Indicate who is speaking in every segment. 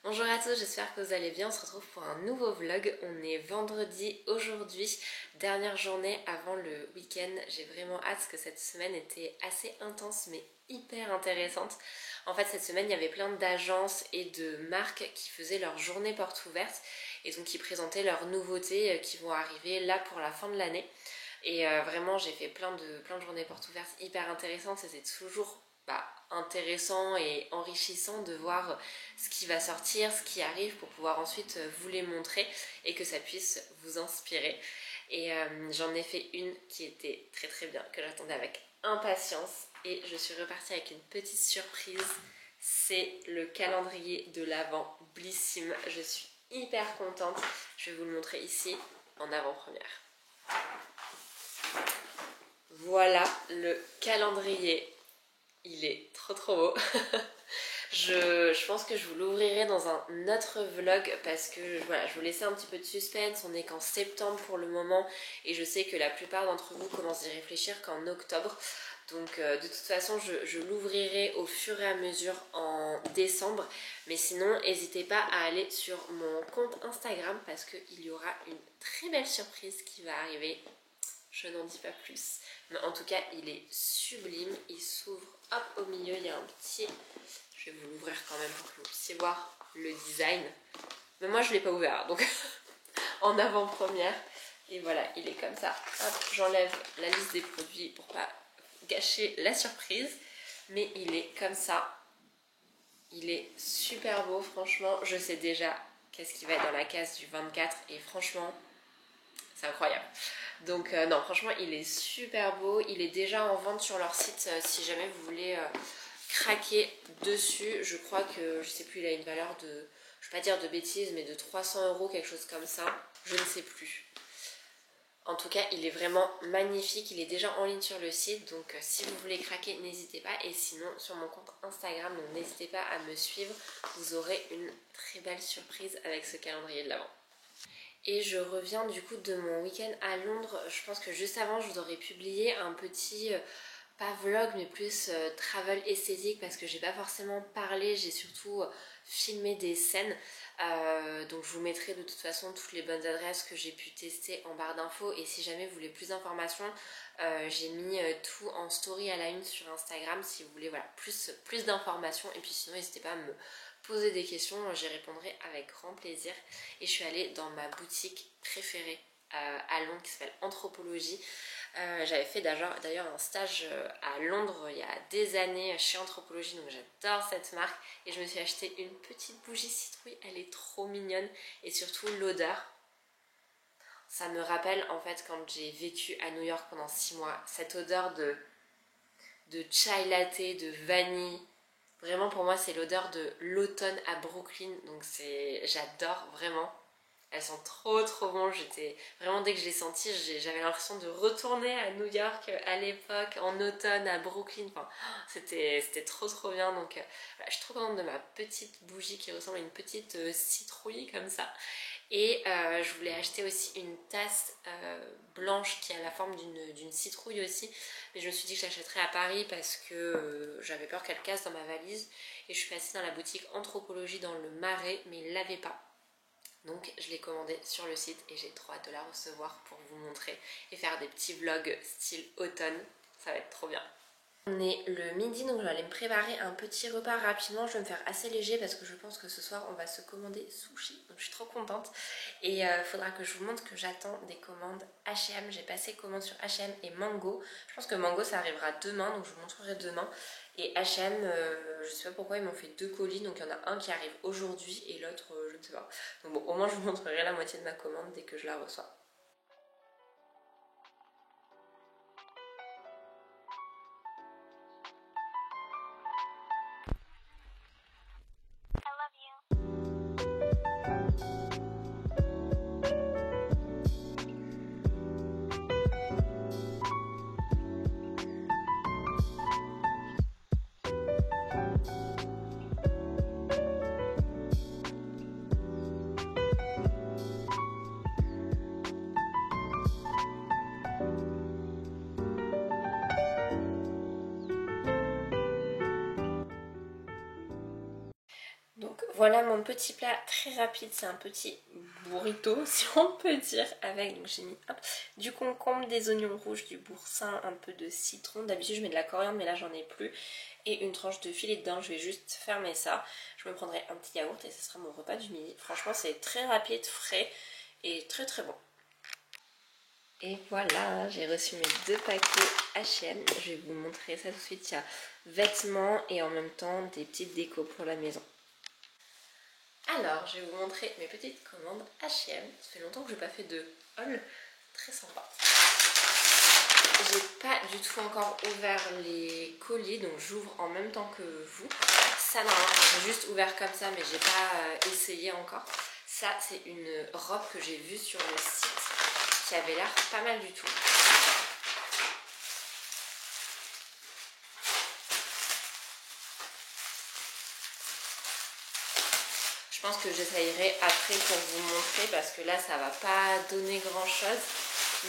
Speaker 1: Bonjour à tous, j'espère que vous allez bien. On se retrouve pour un nouveau vlog. On est vendredi aujourd'hui, dernière journée avant le week-end. J'ai vraiment hâte parce que cette semaine était assez intense mais hyper intéressante. En fait, cette semaine, il y avait plein d'agences et de marques qui faisaient leur journée porte ouverte et donc qui présentaient leurs nouveautés qui vont arriver là pour la fin de l'année. Et vraiment, j'ai fait plein de journées portes ouvertes hyper intéressantes. C'était toujours intéressant et enrichissant de voir ce qui va sortir, ce qui arrive pour pouvoir ensuite vous les montrer et que ça puisse vous inspirer. Et j'en ai fait une qui était très très bien, que j'attendais avec impatience et je suis repartie avec une petite surprise. C'est le calendrier de l'Avent Blissim. Je suis hyper contente. Je vais vous le montrer ici en avant-première. Voilà le calendrier. Il est trop beau. Je pense que je vous l'ouvrirai dans un autre vlog parce que voilà, je vous laissais un petit peu de suspense. On n'est qu'en septembre pour le moment et je sais que la plupart d'entre vous commencent à y réfléchir qu'en octobre. Donc de toute façon je l'ouvrirai au fur et à mesure en décembre. Mais sinon n'hésitez pas à aller sur mon compte Instagram parce qu'il y aura une très belle surprise qui va arriver. Je n'en dis pas plus. Mais en tout cas, il est sublime. Il s'ouvre, hop, au milieu. Il y a un petit... Je vais vous l'ouvrir quand même pour que vous puissiez voir le design. Mais moi, je ne l'ai pas ouvert, donc en avant-première. Et voilà, il est comme ça. Hop, j'enlève la liste des produits pour pas gâcher la surprise. Mais il est comme ça. Il est super beau, franchement. Je sais déjà qu'est-ce qui va être dans la case du 24. Et franchement, c'est incroyable. Donc non, franchement il est super beau, il est déjà en vente sur leur site si jamais vous voulez craquer dessus. Je crois que, je sais plus, il a une valeur de, je vais pas dire de bêtises, mais de 300 €, quelque chose comme ça, je ne sais plus. En tout cas il est vraiment magnifique, il est déjà en ligne sur le site, donc si vous voulez craquer n'hésitez pas. Et sinon sur mon compte Instagram, donc n'hésitez pas à me suivre, vous aurez une très belle surprise avec ce calendrier de l'Avent. Et je reviens du coup de mon week-end à Londres. Je pense que juste avant je vous aurais publié un petit, pas vlog mais plus travel esthétique parce que j'ai pas forcément parlé, j'ai surtout filmé des scènes. Donc je vous mettrai de toute façon toutes les bonnes adresses que j'ai pu tester en barre d'infos. Et si jamais vous voulez plus d'informations, j'ai mis tout en story à la une sur Instagram si vous voulez voilà, plus d'informations. Et puis sinon n'hésitez pas à me poser des questions, j'y répondrai avec grand plaisir. Et je suis allée dans ma boutique préférée à Londres qui s'appelle Anthropologie. J'avais fait d'ailleurs un stage à Londres il y a des années chez Anthropologie, donc j'adore cette marque. Et je me suis acheté une petite bougie citrouille, elle est trop mignonne. Et surtout l'odeur, ça me rappelle en fait quand j'ai vécu à New York pendant 6 mois. Cette odeur de chai latte, de vanille. Vraiment pour moi c'est l'odeur de l'automne à Brooklyn, donc j'adore vraiment. Elles sont trop bon, j'étais vraiment, dès que je l'ai senti, j'avais l'impression de retourner à New York à l'époque, en automne à Brooklyn. Enfin, c'était trop bien. Donc voilà, je suis trop contente de ma petite bougie qui ressemble à une petite citrouille comme ça. Et je voulais acheter aussi une tasse blanche qui a la forme d'une citrouille aussi. Mais je me suis dit que je l'achèterais à Paris parce que j'avais peur qu'elle casse dans ma valise. Et je suis passée dans la boutique Anthropologie dans le Marais, mais ils ne l'avaient pas. Donc je l'ai commandé sur le site et j'ai trop hâte de la recevoir pour vous montrer et faire des petits vlogs style automne. Ça va être trop bien. On est le midi, donc je vais aller me préparer un petit repas rapidement. Je vais me faire assez léger parce que je pense que ce soir on va se commander sushi. Donc je suis trop contente. Et il faudra que je vous montre que j'attends des commandes H&M. J'ai passé commande sur H&M et Mango. Je pense que Mango ça arrivera demain, donc je vous montrerai demain. Et H&M, je sais pas pourquoi ils m'ont fait 2 colis, donc il y en a un qui arrive aujourd'hui et l'autre je ne sais pas. Donc bon, au moins je vous montrerai la moitié de ma commande dès que je la reçois. voilà mon petit plat très rapide, c'est un petit burrito si on peut dire, avec, donc j'ai mis hop, du concombre, des oignons rouges, du boursin, un peu de citron, d'habitude je mets de la coriandre mais là j'en ai plus, et une tranche de filet dedans. Je vais juste fermer ça, je me prendrai un petit yaourt et ce sera mon repas du midi. Franchement c'est très rapide, frais et très très bon. Et voilà, j'ai reçu mes 2 paquets H&M, je vais vous montrer ça tout de suite. Il y a vêtements et en même temps des petites décos pour la maison. Alors, je vais vous montrer mes petites commandes H&M. Ça fait longtemps que je n'ai pas fait de haul. Très sympa. J'ai pas du tout encore ouvert les colis, donc j'ouvre en même temps que vous. Ça, normalement, j'ai juste ouvert comme ça, mais j'ai pas essayé encore. Ça, c'est une robe que j'ai vue sur le site qui avait l'air pas mal du tout. Je pense que j'essayerai après pour vous montrer parce que là ça va pas donner grand chose,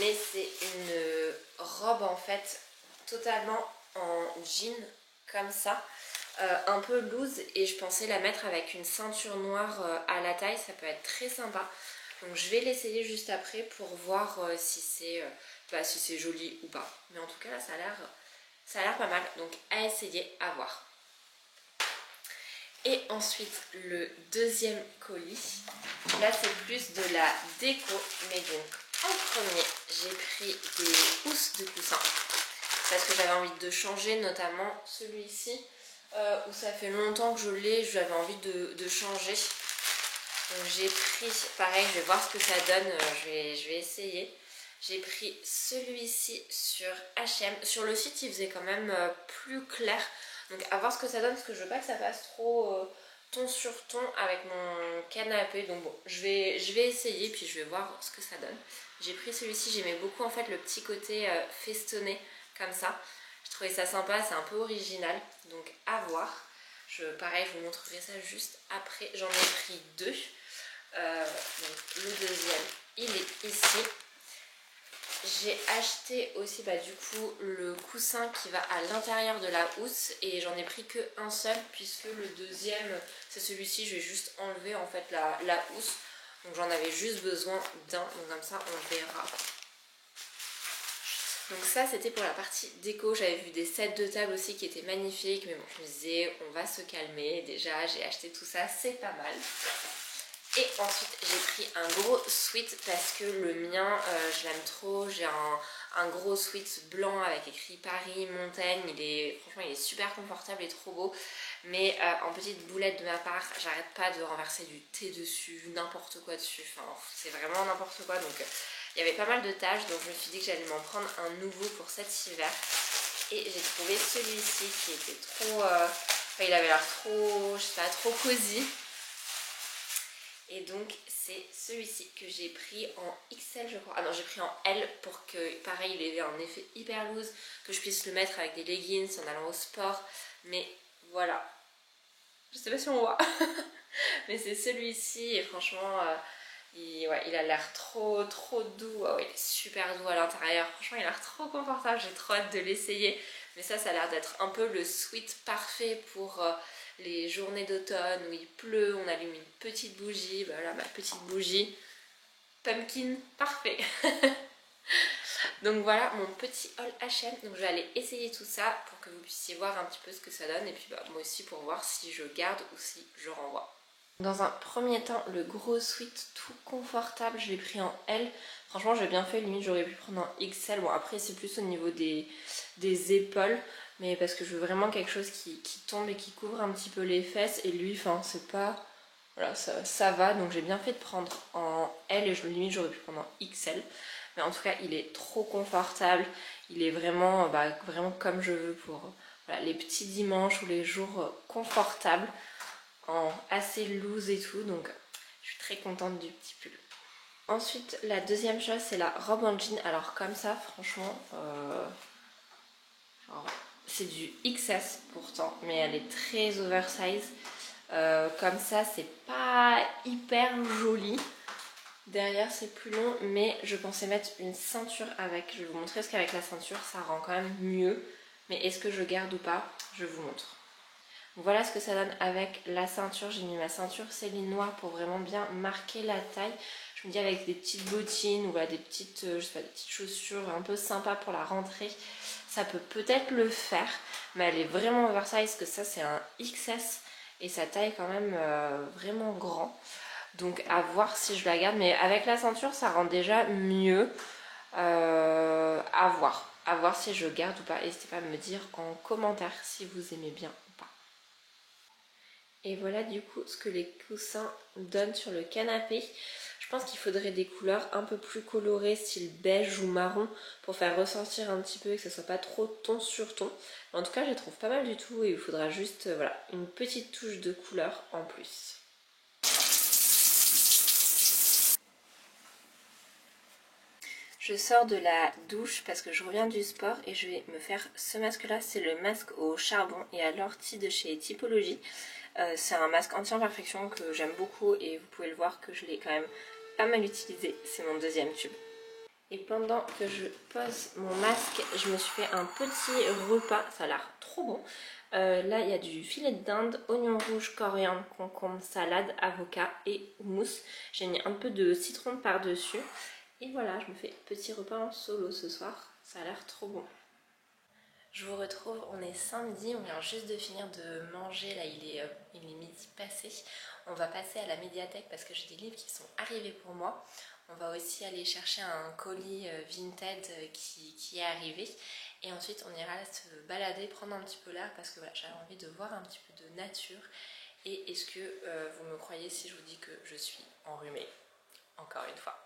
Speaker 1: mais c'est une robe en fait totalement en jean comme ça, un peu loose, et je pensais la mettre avec une ceinture noire à la taille, ça peut être très sympa. Donc je vais l'essayer juste après pour voir si c'est joli ou pas, mais en tout cas là ça a l'air pas mal, donc à essayer, à voir. Et ensuite le deuxième colis, là c'est plus de la déco, mais donc en premier j'ai pris des housses de coussin parce que j'avais envie de changer, notamment celui-ci où ça fait longtemps que je l'ai, j'avais envie de changer. Donc j'ai pris, pareil, je vais voir ce que ça donne, je vais essayer. J'ai pris celui-ci sur H&M, sur le site il faisait quand même plus clair. Donc à voir ce que ça donne, parce que je veux pas que ça fasse trop ton sur ton avec mon canapé. Donc bon, je vais essayer, puis je vais voir ce que ça donne. J'ai pris celui-ci, j'aimais beaucoup en fait le petit côté festonné comme ça. Je trouvais ça sympa, c'est un peu original, donc à voir. Pareil, je vous montrerai ça juste après. J'en ai pris 2. Donc le deuxième, il est ici. J'ai acheté aussi du coup le coussin qui va à l'intérieur de la housse, et j'en ai pris que un seul puisque le deuxième c'est celui-ci. Je vais juste enlever en fait la housse, donc j'en avais juste besoin d'un, donc comme ça on verra. Donc ça c'était pour la partie déco. J'avais vu des sets de table aussi qui étaient magnifiques, mais bon je me disais on va se calmer, déjà j'ai acheté tout ça, c'est pas mal. Et ensuite j'ai pris un gros sweat parce que le mien je l'aime trop. J'ai un gros sweat blanc avec écrit Paris, Montaigne. Franchement il est super confortable et trop beau. Mais en petite boulette de ma part, j'arrête pas de renverser du thé dessus, n'importe quoi dessus. Enfin c'est vraiment n'importe quoi. Donc il y avait pas mal de taches, donc je me suis dit que j'allais m'en prendre un nouveau pour cet hiver. Et j'ai trouvé celui-ci qui était trop... il avait l'air trop, je sais pas, trop cosy. Et donc c'est celui-ci que j'ai pris en XL je crois. Ah non, j'ai pris en L pour que pareil il ait un effet hyper loose, que je puisse le mettre avec des leggings en allant au sport. Mais voilà, je sais pas si on voit mais c'est celui-ci, et franchement il a l'air trop doux. Oh, il est super doux à l'intérieur, franchement il a l'air trop confortable, j'ai trop hâte de l'essayer. Mais ça a l'air d'être un peu le sweat parfait pour les journées d'automne où il pleut, on allume une petite bougie. Voilà ma petite bougie pumpkin, parfait. Donc voilà mon petit haul H&M. Donc je vais aller essayer tout ça pour que vous puissiez voir un petit peu ce que ça donne, et puis moi aussi pour voir si je garde ou si je renvoie. Dans un premier temps, le gros sweat tout confortable, je l'ai pris en L. Franchement j'ai bien fait, limite j'aurais pu prendre un XL. Bon après c'est plus au niveau des épaules, mais parce que je veux vraiment quelque chose qui tombe et qui couvre un petit peu les fesses. Et lui, enfin c'est pas... Voilà, ça va, donc j'ai bien fait de prendre en L, et limite j'aurais pu prendre en XL. Mais en tout cas il est trop confortable, il est vraiment, vraiment comme je veux pour les petits dimanches ou les jours confortables, en assez loose et tout, donc je suis très contente du petit pull. Ensuite la deuxième chose c'est la robe en jean. Alors comme ça franchement c'est du XS pourtant, mais elle est très oversize. Comme ça c'est pas hyper joli. Derrière c'est plus long, mais je pensais mettre une ceinture avec. Je vais vous montrer ce qu'avec la ceinture ça rend quand même mieux, mais est-ce que je garde ou pas, je vous montre. Voilà ce que ça donne avec la ceinture. J'ai mis ma ceinture Céline noire pour vraiment bien marquer la taille. Je me dis avec des petites bottines ou voilà, des petites, je sais pas, des petites chaussures un peu sympas pour la rentrée, ça peut peut-être le faire. Mais elle est vraiment oversize, que ça c'est un XS et ça taille quand même vraiment grand. Donc à voir si je la garde. Mais avec la ceinture ça rend déjà mieux. À voir. À voir si je garde ou pas. N'hésitez pas à me dire en commentaire si vous aimez bien ou pas. Et voilà du coup ce que les coussins donnent sur le canapé. Je pense qu'il faudrait des couleurs un peu plus colorées, style beige ou marron, pour faire ressortir un petit peu et que ce soit pas trop ton sur ton. En tout cas, je les trouve pas mal du tout et il faudra juste voilà, une petite touche de couleur en plus. Je sors de la douche parce que je reviens du sport et je vais me faire ce masque là, c'est le masque au charbon et à l'ortie de chez Typologie. C'est un masque anti-imperfection que j'aime beaucoup et vous pouvez le voir que je l'ai quand même pas mal utilisé, c'est mon deuxième tube. Et pendant que je pose mon masque, je me suis fait un petit repas, ça a l'air trop bon. Là il y a du filet de dinde, oignon rouge, coriandre, concombre, salade, avocat et houmous. J'ai mis un peu de citron par dessus. Et voilà, je me fais petit repas en solo ce soir, ça a l'air trop bon. Je vous retrouve, on est samedi, on vient juste de finir de manger, là il est midi passé. On va passer à la médiathèque parce que j'ai des livres qui sont arrivés pour moi. On va aussi aller chercher un colis Vinted qui est arrivé. Et ensuite on ira se balader, prendre un petit peu l'air parce que voilà, j'avais envie de voir un petit peu de nature. Et est-ce que vous me croyez si je vous dis que je suis enrhumée? Encore une fois.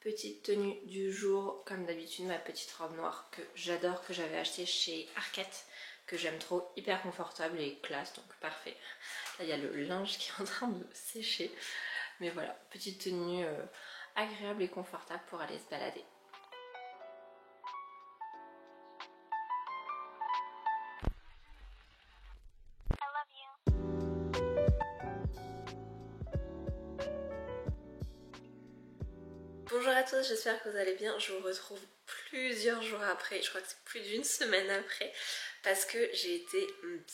Speaker 1: Petite tenue du jour, comme d'habitude, ma petite robe noire que j'adore, que j'avais achetée chez Arket, que j'aime trop, hyper confortable et classe, donc parfait. Là, il y a le linge qui est en train de sécher. Mais voilà, petite tenue agréable et confortable pour aller se balader. Bonjour à tous, j'espère que vous allez bien. Je vous retrouve plusieurs jours après, je crois que c'est plus d'une semaine après, parce que j'ai été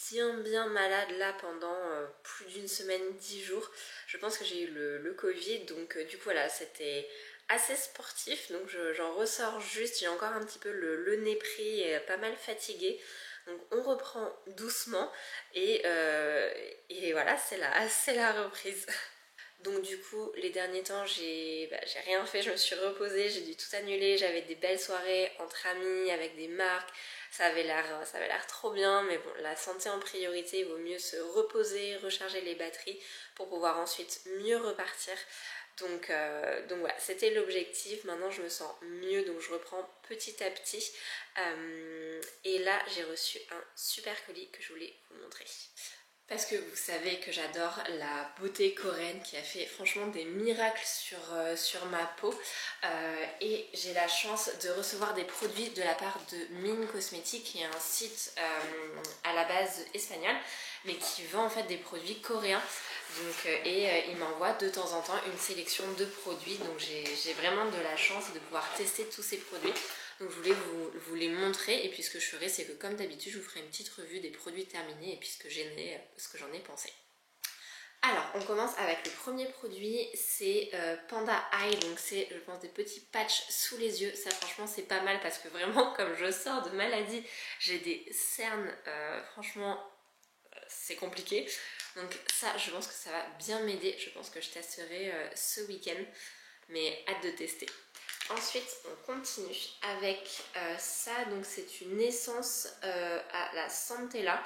Speaker 1: bien malade là pendant plus d'une semaine, 10 jours. Je pense que j'ai eu le Covid, donc du coup voilà, c'était assez sportif, donc j'en ressors juste, j'ai encore un petit peu le nez pris et pas mal fatiguée. Donc on reprend doucement et voilà, c'est la reprise. Donc du coup, les derniers temps, j'ai rien fait, je me suis reposée, j'ai dû tout annuler, j'avais des belles soirées entre amis, avec des marques, ça avait l'air trop bien, mais bon, la santé en priorité, il vaut mieux se reposer, recharger les batteries pour pouvoir ensuite mieux repartir. Donc voilà, c'était l'objectif, maintenant je me sens mieux, donc je reprends petit à petit. Et là, j'ai reçu un super colis que je voulais vous montrer. Parce que vous savez que j'adore la beauté coréenne qui a fait franchement des miracles sur ma peau. Et j'ai la chance de recevoir des produits de la part de Min Cosmetics, qui est un site à la base espagnol, mais qui vend en fait des produits coréens. Donc, il m'envoie de temps en temps une sélection de produits. Donc j'ai vraiment de la chance de pouvoir tester tous ces produits. Donc je voulais vous les montrer, et puis ce que je ferai, c'est que comme d'habitude je vous ferai une petite revue des produits terminés et puis ce que j'en ai pensé. Alors on commence avec le premier produit, c'est Panda Eye, donc c'est je pense des petits patchs sous les yeux. Ça franchement c'est pas mal parce que vraiment comme je sors de maladie, j'ai des cernes, franchement c'est compliqué. Donc ça je pense que ça va bien m'aider, je pense que je testerai ce week-end, mais hâte de tester. Ensuite, on continue avec ça, donc c'est une essence à la Centella,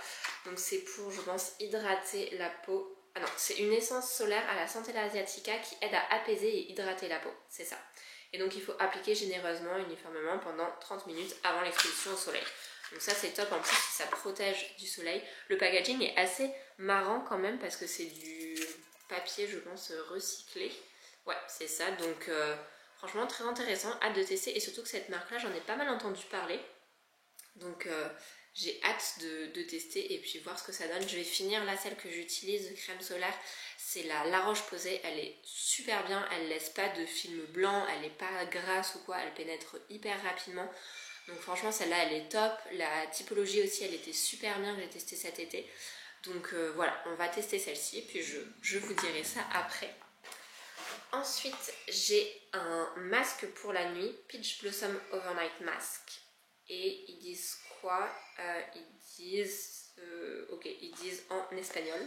Speaker 1: donc c'est pour, je pense, hydrater la peau. Ah non, c'est une essence solaire à la Centella asiatica qui aide à apaiser et hydrater la peau, c'est ça. Et donc il faut appliquer généreusement, uniformément pendant 30 minutes avant l'exposition au soleil. Donc ça c'est top, en plus ça protège du soleil. Le packaging est assez marrant quand même parce que c'est du papier, je pense, recyclé. Ouais, c'est ça, donc... franchement très intéressant, hâte de tester, et surtout que cette marque là j'en ai pas mal entendu parler, donc j'ai hâte de tester et puis voir ce que ça donne. Je vais finir là celle que j'utilise, crème solaire, c'est la Roche-Posay, elle est super bien, elle laisse pas de film blanc, elle est pas grasse ou quoi, elle pénètre hyper rapidement, donc franchement celle-là elle est top. La Typologie aussi elle était super bien, que j'ai testé cet été. Donc voilà, on va tester celle-ci et puis je vous dirai ça après. Ensuite, j'ai un masque pour la nuit, Peach Blossom Overnight Mask. Et ils disent quoi? Ils disent... ok, ils disent en espagnol,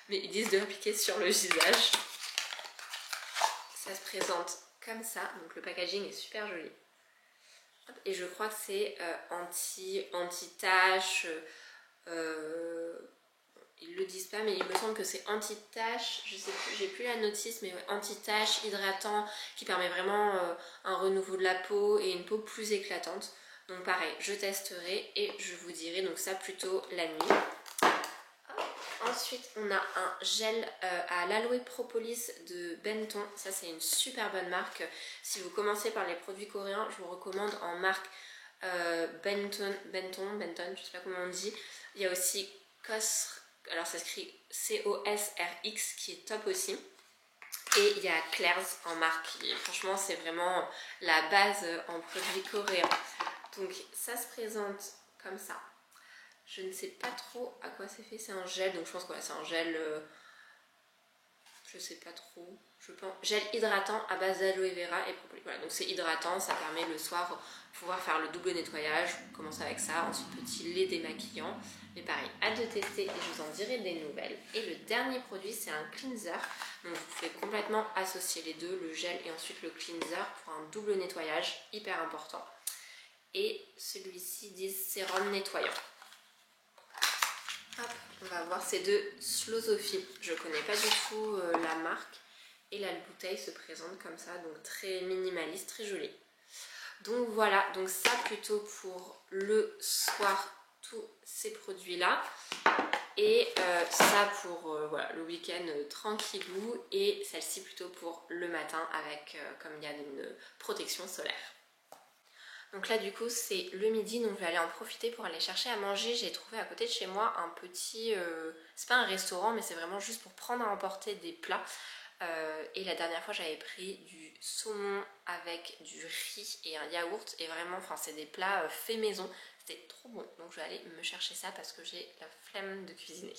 Speaker 1: mais ils disent de l'appliquer sur le visage. Ça se présente comme ça, donc le packaging est super joli. Et je crois que c'est anti-tache, ils le disent pas, mais il me semble que c'est anti-tache, je sais plus, j'ai plus la notice, mais ouais, anti-tache, hydratant, qui permet vraiment un renouveau de la peau et une peau plus éclatante. Donc pareil, je testerai et je vous dirai, donc ça plutôt la nuit. Ensuite, on a un gel à l'aloe propolis de Benton. Ça, c'est une super bonne marque. Si vous commencez par les produits coréens, je vous recommande en marque Benton, je sais pas comment on dit. Il y a aussi alors ça s'écrit COSRX qui est top aussi. Et il y a Claire's en marque. Et franchement, c'est vraiment la base en produits coréens. Donc ça se présente comme ça. Je ne sais pas trop à quoi c'est fait, c'est un gel, donc je pense que ouais, c'est un gel, je sais pas trop, je pense, gel hydratant à base d'aloe vera et propolis. Voilà, donc c'est hydratant, ça permet le soir de pouvoir faire le double nettoyage, on commence avec ça, ensuite petit lait démaquillant, mais pareil, hâte de tester et je vous en dirai des nouvelles. Et le dernier produit, c'est un cleanser, donc vous pouvez complètement associer les deux, le gel et ensuite le cleanser pour un double nettoyage, hyper important. Et celui-ci dit sérum nettoyant. Hop, on va voir ces deux Slosophie. Je connais pas du tout la marque. Et la bouteille se présente comme ça, donc très minimaliste, très jolie. Donc voilà, donc ça plutôt pour le soir, tous ces produits-là. Et ça pour voilà, le week-end tranquillou. Et celle-ci plutôt pour le matin avec, comme il y a une protection solaire. Donc là du coup c'est le midi, donc je vais aller en profiter pour aller chercher à manger. J'ai trouvé à côté de chez moi un petit, c'est pas un restaurant mais c'est vraiment juste pour prendre à emporter des plats. Et la dernière fois j'avais pris du saumon avec du riz et un yaourt et vraiment, enfin c'est des plats faits maison. C'était trop bon, donc je vais aller me chercher ça parce que j'ai la flemme de cuisiner.